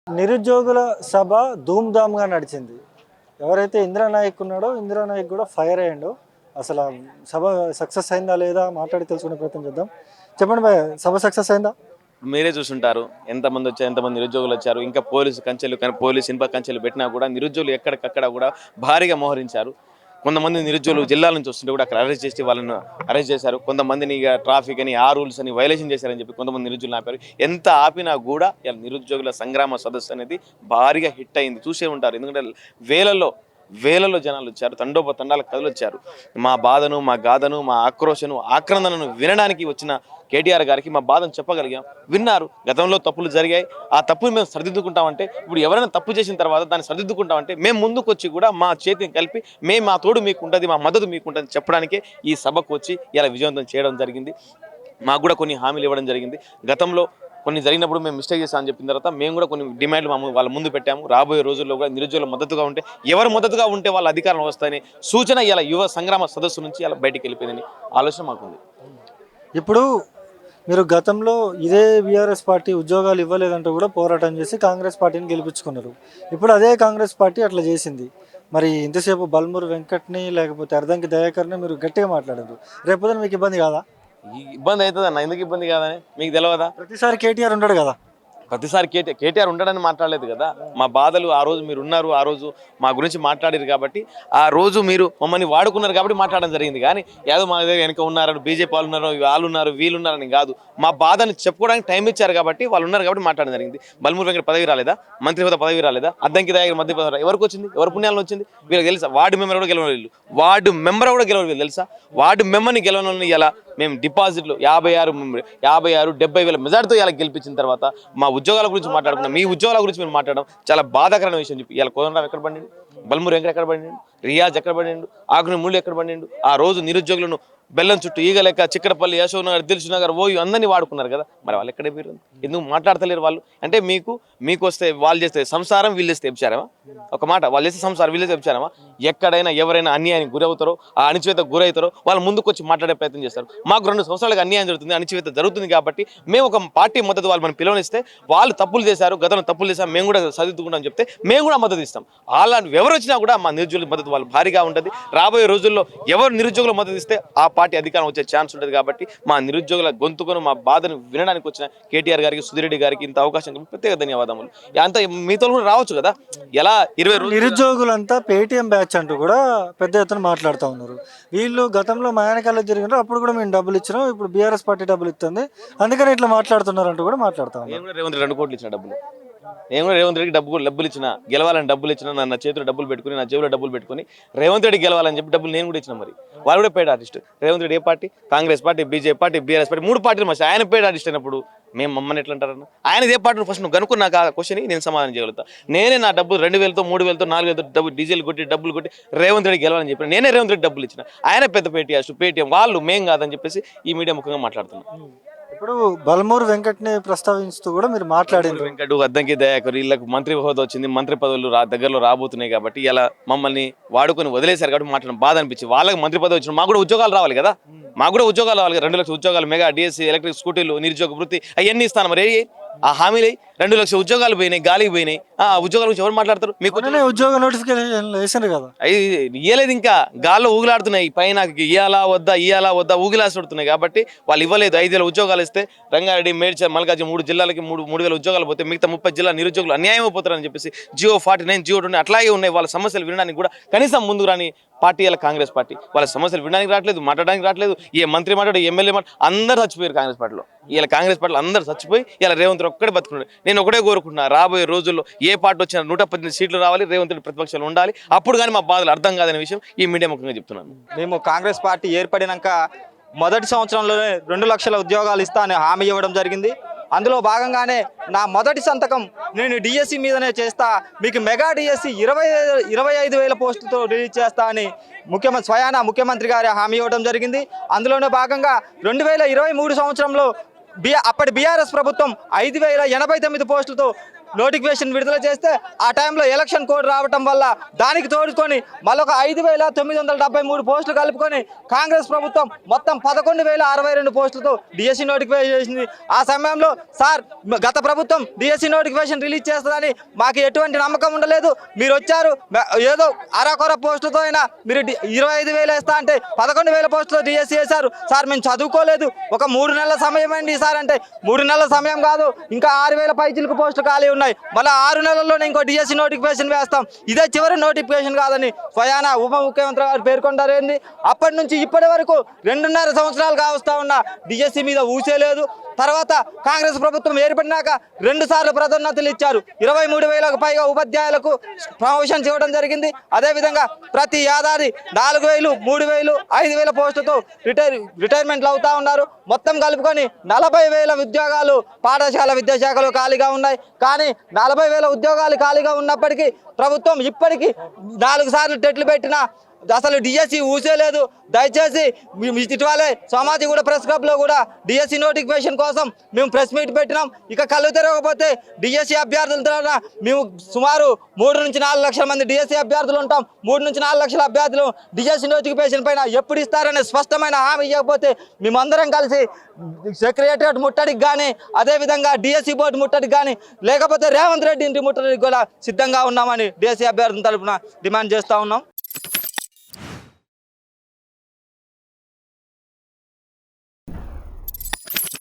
నిరుద్యోగుల సభ ధూమ్ధామ్గా నడిచింది. ఎవరైతే ఇంద్రానాయక్ ఉన్నాడో ఇంద్రానాయక్ కూడా ఫైర్ అయ్యాడు. అసలు సభ సక్సెస్ అయిందా లేదా మాట్లాడి తెలుసుకునే ప్రయత్నం చేద్దాం. చెప్పండి భయ్య, సభ సక్సెస్ అయిందా? మీరే చూసుంటారు ఎంతమంది వచ్చారు, ఎంతమంది నిరుద్యోగులు వచ్చారు. ఇంకా పోలీసు కంచెలు పోలీసు ఇనుప కంచెలు పెట్టినా కూడా నిరుద్యోగులు ఎక్కడికక్కడ కూడా భారీగా మోహరించారు. కొంతమంది నిరుద్యోగులు జిల్లాల నుంచి వస్తుంటే కూడా అక్కడ అరెస్ట్ చేసి వాళ్ళను అరెస్ట్ చేశారు. కొంతమందిని ఇక ట్రాఫిక్ అని ఆ రూల్స్ అని వైలేషన్ చేశారని చెప్పి కొంతమంది నిరుద్యోగులు ఆపారు. ఎంత ఆపినా కూడా ఇలా నిరుద్యోగుల సంగ్రామ సదస్సు అనేది భారీగా హిట్ అయింది. చూసే ఉంటారు. ఎందుకంటే వేలలో జనాలు వచ్చారు, తండాల కథలు వచ్చారు. మా బాధను, మా గాథను, మా ఆక్రోశను, ఆక్రందనను వినడానికి వచ్చిన కేటీఆర్ గారికి మా బాధను చెప్పగలిగాం. విన్నారు. గతంలో తప్పులు జరిగాయి, ఆ తప్పుని మేము సరిదిద్దుకుంటామంటే, ఇప్పుడు ఎవరైనా తప్పు చేసిన తర్వాత దాన్ని సరిదిద్దుకుంటామంటే మేము ముందుకు వచ్చి కూడా మా చేతిని కలిపి మా తోడు మీకు ఉంటుంది, మా మద్దతు మీకు ఉంటుంది చెప్పడానికే ఈ సభకు వచ్చి ఇలా విజయవంతం చేయడం జరిగింది. మాకు కూడా కొన్ని హామీలు ఇవ్వడం జరిగింది. గతంలో కొన్ని జరిగినప్పుడు మేము మిస్టేక్ చేస్తామని చెప్పిన తర్వాత మేము కూడా కొన్ని డిమాండ్లు వాళ్ళ ముందు పెట్టాము. రాబోయే రోజుల్లో కూడా నిరుద్యోగుల మద్దతుగా ఉంటే, ఎవరు మద్దతుగా ఉంటే వాళ్ళ అధికారం వస్తాయని సూచన ఇలా యువ సంగ్రామ సదస్సు నుంచి ఇలా బయటికి వెళ్ళిపోయిందని ఆలోచన మాకుంది. ఇప్పుడు మీరు గతంలో ఇదే బీఆర్ఎస్ పార్టీ ఉద్యోగాలు ఇవ్వలేదంటూ కూడా పోరాటం చేసి కాంగ్రెస్ పార్టీని గెలిపించుకున్నారు. ఇప్పుడు అదే కాంగ్రెస్ పార్టీ అట్లా చేసింది. మరి ఇంతసేపు బల్మూరు వెంకట్ని లేకపోతే అర్ధంకి దయాకర్ని మీరు గట్టిగా మాట్లాడారు. రేపు మీకు ఇబ్బంది కాదా? ఇబ్బంది అవుతుంది అన్న. ఎందుకు ఇబ్బంది కాదని మీకు తెలియదా? ప్రతిసారి కేటీఆర్ ఉంటాడు కదా. ప్రతిసారి కేటీఆర్ ఉండడని మాట్లాడలేదు కదా. మా బాధలు ఆ రోజు మీరు ఉన్నారు, ఆ రోజు మా గురించి మాట్లాడారు కాబట్టి, ఆ రోజు మీరు మమ్మల్ని వాడుకున్నారు కాబట్టి మాట్లాడడం జరిగింది. కానీ ఏదో మా దగ్గర వెనక ఉన్నారని, బీజేపీ వాళ్ళు ఉన్నారు, వాళ్ళు ఉన్నారు, వీళ్ళు ఉన్నారని కాదు. మా బాధని చెప్పుకోవడానికి టైం ఇచ్చారు కాబట్టి, వాళ్ళు ఉన్నారు కాబట్టి మాట్లాడడం జరిగింది. బల్మూరు వెంకట పదవి రాలేదా? మంత్రి హోదా పదవి రాలేదా? అద్దంకి దగ్గర మధ్య పదవి ఎవరికి వచ్చింది? ఎవరి పుణ్యాలను వచ్చింది? వీళ్ళకి తెలుసా? వార్డు మెంబర్ కూడా గెలవలేదు. వార్డు మెంబర్ కూడా గెలవలేదు తెలుసా? వార్డు మెంబర్ని గెలవని ఇలా మేము డిపాజిట్లు 56-70,000 మెజార్టీతో ఇలా గెలిపించిన తర్వాత మా ఉద్యోగాల గురించి మాట్లాడుకున్నాం. మీ ఉద్యోగాల గురించి మేము మాట్లాడడం చాలా బాధాకరమైన విషయం. చెప్పి ఇలా కోదండరాం ఎక్కడ పడిండు? బల్మూరు వెంకట ఎక్కడ పడిండు? రియాజ్ ఎక్కడ పడిండు? ఆకుని ముళ్ళు ఎక్కడ పడిండు? ఆ రోజు నిరుద్యోగులను బెల్లం చుట్టూ ఈగలేక చిక్కడపల్లి, యశోవ్ నగర్, దిల్సు నగర్, ఓయూ అందరినీ వాడుకున్నారు కదా. మరి వాళ్ళు ఎక్కడే పేరు? ఎందుకు మాట్లాడతలేరు వాళ్ళు? అంటే మీకు వస్తే వాళ్ళు చేస్తే సంసారం, వీళ్ళు చేస్తే వ్యభిచారమా? ఒక మాట, వాళ్ళు చేస్తే సంసారం, వీళ్ళు చేస్తే వ్యభిచారమా? ఎక్కడైనా ఎవరైనా అన్యాయానికి గురవుతారో, ఆ అణచివేతకు గురవుతారో వాళ్ళు ముందుకు వచ్చి మాట్లాడే ప్రయత్నం చేస్తారు. మాకు 2 సంవత్సరాలుగా అన్యాయం జరుగుతుంది, అణచివేత జరుగుతుంది కాబట్టి మేము ఒక పార్టీ మద్దతు వాళ్ళు మనం పిలువనిస్తే, వాళ్ళు తప్పులు చేశారు, గతంలో తప్పులు చేశారు, మేము కూడా సరిదిద్దుకుంటాం చెప్తే మేము కూడా మద్దతు ఇస్తాం. అలాంటి ఎవరు వచ్చినా కూడా మా నిరుద్యోగుల మద్దతు వాళ్ళు భారీగా ఉంటుంది. రాబోయే రోజుల్లో ఎవరు నిరుద్యోగుల మద్దతు ఇస్తే ఆ పార్టీ అధికారం వచ్చే ఛాన్స్ ఉంటుంది. కాబట్టి మా నిరుద్యోగుల గొంతుకును, మా బాధను వినడానికి వచ్చిన కేటీఆర్ గారికి, సుధిరెడ్డి గారికి ఇంత అవకాశం ప్రత్యేక ధన్యవాదములు. అంత మీతో కూడా రావచ్చు కదా. ఎలా 20 రోజులు నిరుద్యోగులంతా పేటీఎం బ్యాచ్ అంటూ కూడా పెద్ద ఎత్తున మాట్లాడుతూ ఉన్నారు. వీళ్ళు గతంలో మయానకాల్లో జరిగినారు, అప్పుడు కూడా మేము డబ్బులు ఇచ్చినాం, ఇప్పుడు బీఆర్ఎస్ పార్టీ డబ్బులు ఇస్తుంది, అందుకని ఇట్లా మాట్లాడుతున్నారు అంటూ కూడా మాట్లాడుతూ ఉన్నారు. నేను కూడా రేవంత్ 2 కోట్లు ఇచ్చిన డబ్బులు, నేను కూడా రేవంత్ రెడ్డికి డబ్బులు ఇచ్చిన, గెలవాలని డబ్బులు ఇచ్చిన, నా చేతిలో డబ్బులు పెట్టుకుని, నా జేబులో డబ్బులు పెట్టుకుని రేవంత్ రెడ్డి గెలవాలని చెప్పి డబ్బులు నేను కూడా ఇచ్చిన. మరి వాళ్ళు కూడా పేడ్ ఆర్టిస్ట్. రేవంత్ రెడ్డి ఏ పార్టీ? Congress party, BJP party, BRS party, 3 పార్టీలు మధ్య ఆయన పేడ్ ఆర్టిస్ట్ అయినప్పుడు మేము మమ్మల్ని ఎట్లా అంటారన్న? ఆయన ఏ పార్టీ ఫస్ట్ నువ్వు కనుక్కుని నాకు ఆ క్వశ్చన్ నేను సమాధానం చేయగలుగుతా. నేనే నా డబ్బులు 2,000తో 3,000తో 4,000తో డబ్బులు డీజిల్ కొట్టి డబ్బులు కొట్టి రేవంత్ రెడ్డి గెలవాలని చెప్పి నేనే రేవంత్ రెడ్డి డబ్బులు ఇచ్చిన. ఆయన పెద్ద పేటీఎం, వాళ్ళు మేం కాదని చెప్పేసి ఈ మీడియా ముఖంగా మాట్లాడుతున్నాం. ఇప్పుడు బల్మూరు వెంకట్ని ప్రస్తావిస్తూ కూడా మీరు మాట్లాడారు. వెంకట్, అద్దంకి దయాకర్ వీళ్ళకి మంత్రి హోదా వచ్చింది, మంత్రి పదవులు దగ్గరలో రాబోతున్నాయి కాబట్టి ఇలా మమ్మల్ని వాడుకొని వదిలేశారు కాబట్టి మాట్లాడడం బాధ అనిపించి, వాళ్ళకి మంత్రి పదవి వచ్చిన మాకు కూడా ఉద్యోగాలు రావాలి కదా. మాకు కూడా ఉద్యోగాలు రావాలి. 2 లక్షల ఉద్యోగాలు, మెగా డిఎస్సీ, ఎలక్ట్రిక్ స్కూటీలు, నిరుద్యోగ వృత్తి అవన్నీ ఇస్తాను. మరి ఆ హామీలు 2 లక్షల ఉద్యోగాలు పోయినాయి, గాలికి పోయినాయి. ఆ ఉద్యోగాల గురించి ఎవరు మాట్లాడతారు? మీకు ఉద్యోగ నోటిఫికేషన్ వేసారు కదా, ఇవ్వలేదు, ఇంకా గాల్లో ఊగులాడుతున్నాయి. పైన ఇయ్యాలా వద్దా ఊగిలాడుతున్నాయి కాబట్టి వాళ్ళు ఇవ్వలేదు. 5,000 ఉద్యోగాలు ఇస్తే రంగారెడ్డి, మేడ్చల్, మల్కాజ్గిరి 3 జిల్లాలకి 3,000 ఉద్యోగాలు పోతే మిగతా 30 జిల్లా నిరుద్యోగులు అన్యాయం అయిపోతారని చెప్పేసి జియో 49, జియో 20 అట్లాగే ఉన్నాయి. వాళ్ళ సమస్యలు వినడానికి కూడా కనీసం ముందుకు రాని పార్టీ ఇలా కాంగ్రెస్ పార్టీ. వాళ్ళ సమస్యలు వినడానికి రావట్లేదు, మాట్లాడడానికి రావట్లేదు. ఏ మంత్రి మాట్లాడు, ఎమ్మెల్యే అందరూ చచ్చిపోయారు కాంగ్రెస్ పార్టీలో. ఇలా కాంగ్రెస్ పార్టీలో అందరూ చచ్చిపోయి ఇలా రేవంత్ రెడ్డి ఒక్కడే బతుకున్నాడు. నేను ఒకటే కోరుకుంటున్నా, రాబోయే రోజుల్లో ఏ పార్టీ వచ్చినా 118 సీట్లు రావాలి, రేవంత్ రెడ్డి ప్రతిపక్షాలు ఉండాలి. అప్పుడు కానీ మా బాధలు అర్థం కాదనే విషయం ఈ మీడియా ముఖంగా చెప్తున్నాను. మేము కాంగ్రెస్ పార్టీ ఏర్పడినాక మొదటి సంవత్సరంలోనే 2 లక్షల ఉద్యోగాలు ఇస్తా అని హామీ ఇవ్వడం జరిగింది. అందులో భాగంగానే నా మొదటి సంతకం నేను డిఎస్సి మీదనే చేస్తా, మీకు మెగా డిఎస్సి 25,000 పోస్టులతో రిలీజ్ చేస్తా అని ముఖ్యమంత్రి గారి హామీ ఇవ్వడం జరిగింది. అందులోనే భాగంగా 2023 సంవత్సరంలో అప్పటి బీఆర్ఎస్ ప్రభుత్వం 5,089 పోస్టులతో నోటిఫికేషన్ విడుదల చేస్తే ఆ టైంలో ఎలక్షన్ కోడ్ రావటం వల్ల దానికి తోడుకొని మరొక 5,973 పోస్టులు కలుపుకొని కాంగ్రెస్ ప్రభుత్వం మొత్తం 11,062 పోస్టులతో డిఎస్సి నోటిఫికేషన్ చేసింది. ఆ సమయంలో సార్ గత ప్రభుత్వం డిఎస్సి నోటిఫికేషన్ రిలీజ్ చేస్తుందని మాకు ఎటువంటి నమ్మకం ఉండలేదు. మీరు వచ్చారు ఏదో అరకొర పోస్టులతో అయినా మీరు 25,000 వేస్తా అంటే 11,000 పోస్టులు డిఎస్సి చేశారు. సార్ మేము చదువుకోలేదు, ఒక 3 నెలల సమయం అండి సార్ అంటే 3 నెలల సమయం కాదు, ఇంకా 6,000 పైచిలకు పోస్టులు ఖాళీ ఉన్నాయి, మళ్ళీ 6 నెలల్లోనే ఇంకో డిఎస్సి నోటిఫికేషన్ వేస్తాం, ఇదే చివరి నోటిఫికేషన్ కాదని స్వయాన ఉప ముఖ్యమంత్రి గారు పేర్కొంటారేంది. అప్పటి నుంచి ఇప్పటి వరకు 2.5 సంవత్సరాలు కావస్తా ఉన్న డిఎస్సి మీద ఊసే లేదు. తర్వాత కాంగ్రెస్ ప్రభుత్వం ఏర్పడినాక 2 సార్లు పదోన్నతులు ఇచ్చారు. 23,000కు పైగా ఉపాధ్యాయులకు ప్రమోషన్స్ ఇవ్వడం జరిగింది. అదేవిధంగా ప్రతి ఏడాది 4,000, 3,000, 5,000 పోస్టులతో రిటైర్మెంట్లు అవుతా ఉన్నారు. మొత్తం కలుపుకొని 40,000 ఉద్యోగాలు పాఠశాల విద్యాశాఖలో ఖాళీగా ఉన్నాయి. కానీ 40,000 ఉద్యోగాలు ఖాళీగా ఉన్నప్పటికీ ప్రభుత్వం ఇప్పటికీ 4 సార్లు టెట్లు పెట్టినా అసలు డిఎస్సి ఊసే లేదు. దయచేసి ఇటీవలే సమాజిగూడ ప్రెస్ క్లబ్లో కూడా డిఎస్సి నోటిఫికేషన్ కోసం మేము ప్రెస్ మీట్ పెట్టినాం. ఇక కళ్ళు తెరవకపోతే డిఎస్సి అభ్యర్థుల ద్వారా మేము సుమారు 3 నుంచి 4 లక్షల మంది డిఎస్సి అభ్యర్థులు ఉంటాం. 3 నుంచి 4 లక్షల అభ్యర్థులు డిఎస్సి నోటిఫికేషన్ పైన ఎప్పుడు ఇస్తారనే స్పష్టమైన హామీ ఇవ్వకపోతే మేమందరం కలిసి సెక్రటరియట్ ముట్టడికి కానీ, అదేవిధంగా డిఎస్సి బోర్డు ముట్టడికి కానీ, లేకపోతే రేవంత్ రెడ్డి ఇంటి ముట్టడికి కూడా సిద్ధంగా ఉన్నామని డిఎస్సి అభ్యర్థుల తరఫున డిమాండ్ చేస్తూ ఉన్నాం.